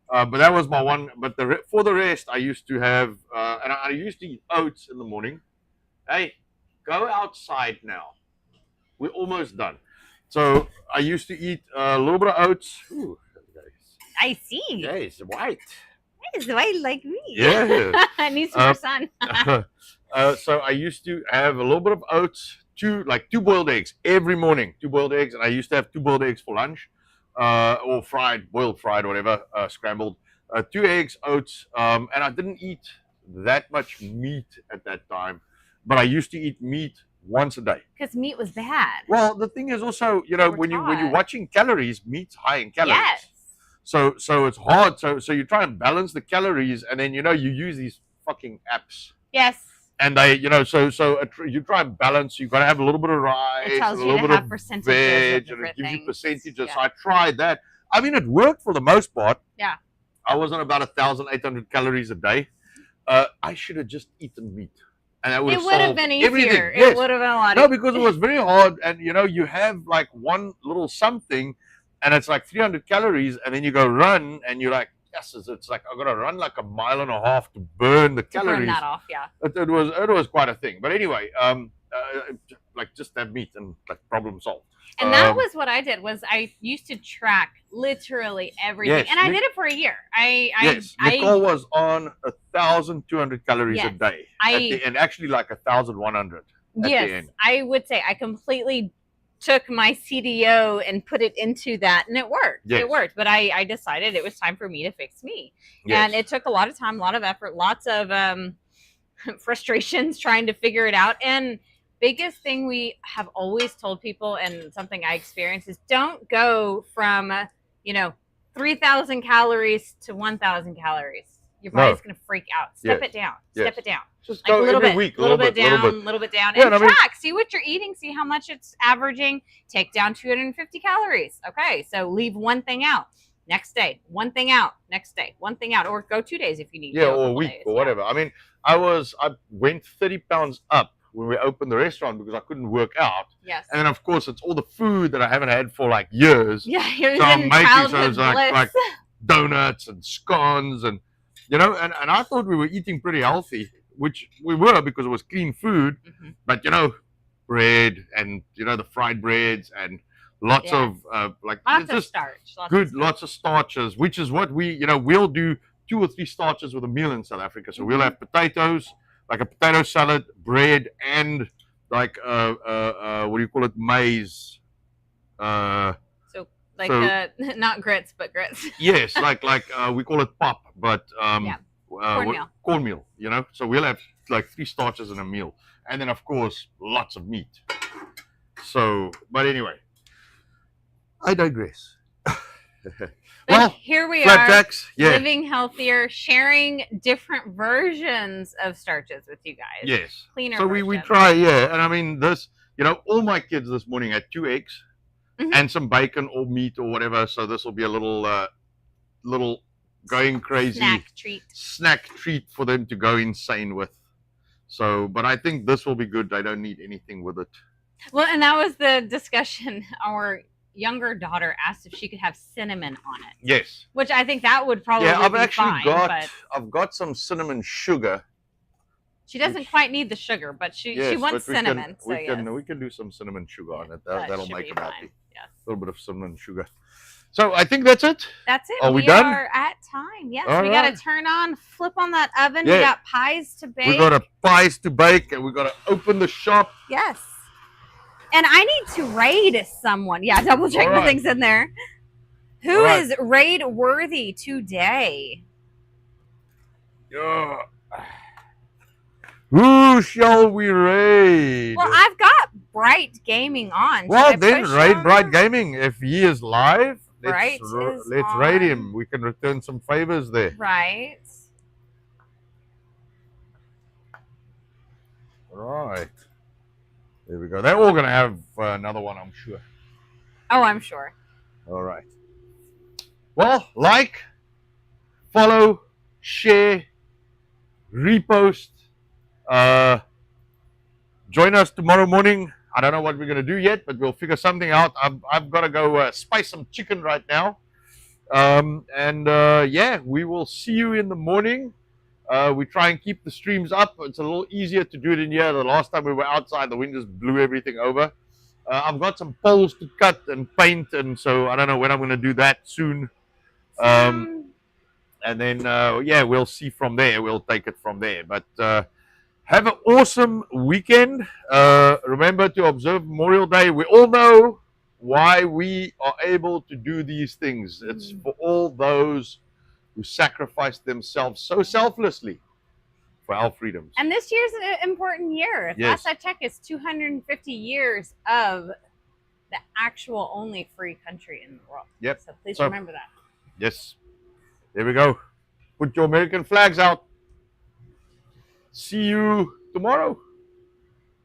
But that was my one. But for the rest, I used to have, and I used to eat oats in the morning. Hey, go outside now. We're almost done. So I used to eat a little bit of oats. Ooh, I see. yes, white. Is white like me? Yeah. I need some more sun. So I used to have a little bit of oats, 2 boiled eggs every morning. 2 boiled eggs, and I used to have 2 boiled eggs for lunch, or boiled, fried, whatever, scrambled. 2 eggs, oats, and I didn't eat that much meat at that time, but I used to eat meat once a day. Because meat was bad. Well, the thing is also, when you're watching calories, meat's high in calories. Yes. So it's hard. So you try and balance the calories, and then you use these fucking apps. Yes. And they, you try and balance. You got to have a little bit of rice, It tells a you little to bit have of percentages veg, of and different it gives you things. percentages. Yeah. So I tried that. I mean, it worked for the most part. Yeah. I was on about 1,800 calories a day. I should have just eaten meat. and that would It have would have solved been everything. easier. Yes. It would have been a lot No, easier. because it was very hard, and you have like one little something, and it's like 300 calories, and then you go run, and you're like, yes, it's like I gotta run like a mile and a half to burn the To calories. burn that off, yeah. It was quite a thing. But anyway, like just have meat and like problem solved. And that was what I did. Was I used to track literally everything, Yes, and I did it for a year. Yes, Nicole was on 1,200 calories a Yes, day at the end, actually like 1,100 at the Yes, end. I would say I completely took my CDO and put it into that, and it worked. Yes. It worked. But I decided it was time for me to fix me, Yes. and it took a lot of time, a lot of effort, lots of frustrations trying to figure it out. And biggest thing we have always told people, and something I experienced, is don't go from 3,000 calories to 1,000 calories. Your body's going to freak out. Step it down. Step it down. Just Like go a little every bit, week, a little bit down, a little bit down, Yeah, and and I mean- track. See what you're eating. See how much it's averaging. Take down 250 calories. Okay, so leave one thing out. Next day, one thing out. Next day, one thing out, or go 2 days if you need. Yeah, to, or a week or whatever. I mean, I went 30 pounds up when we opened the restaurant because I couldn't work out. Yes. And then of course it's all the food that I haven't had for like years. Yeah, you're So I'm in making childhood so it's like bliss. donuts and scones and and I thought we were eating pretty healthy, which we were because it was clean food. Mhm. But bread and the fried breads and lots Yeah. of like Lots it's of just starch. lots of starches, which is what we'll do 2 or 3 starches with a meal in South Africa. So we'll have potatoes, like a potato salad, bread, and like what do you call it, maize. So like not grits, but grits. Yes, like we call it pop, but Cornmeal. cornmeal. So we'll have like 3 starches in a meal, and then of course lots of meat. So, but anyway, I digress. But here we are, Flapjacks, living healthier, sharing different versions of starches with you guys. Yes. Cleaner So we versions. try, and I mean this, all my kids this morning had 2 eggs Mhm. and some bacon or meat or whatever. So this will be a little going crazy snack treat for them to go insane with. So, but I think this will be good. I don't need anything with it. Well, and that was the discussion. Our younger daughter asked if she could have cinnamon on it. Yes. Which I think that would probably I've be actually fine, I've got some cinnamon sugar. she doesn't quite need the sugar, but she wants but cinnamon. We can do some cinnamon sugar on it. That'll should make be them fine. happy. Yes. A little bit of cinnamon sugar. So I think that's it. That's it. Are we we done? are at time. Yes. All we got to right. turn on, flip on that oven. Yeah. We got pies to bake. We got a pies to bake, and we got to open the shop. Yes. And I need to raid someone. Yeah, double check All the right. things in there. Who All right. is raid worthy today? Yeah. Who shall we raid? Well, I've got Bright Gaming on. Should I Well, then push raid on Bright him? Gaming. If he is live, Bright let's is raid on. him. We can return some favors there. Right. Right. There we go. They're all going to have another one, I'm sure. Oh, I'm sure. All right. Well, like, follow, share, repost. Join us tomorrow morning. I don't know what we're going to do yet, but we'll figure something out. I've got to go spice some chicken right now. We will see you in the morning. We try and keep the streams up. It's a little easier to do it in here. The last time we were outside, the wind just blew everything over. I've got some poles to cut and paint, and so I don't know when I'm going to do that soon. And then, we'll see from there. We'll take it from there. But have an awesome weekend. Remember to observe Memorial Day. We all know why we are able to do these things. It's for all those who sacrificed themselves so selflessly for our freedoms. And this year's an important year. Yes. Last I checked, it's 250 years of the actual only free country in the world. Yep. So please So- remember that. Yes. There we go. Put your American flags out. See you tomorrow.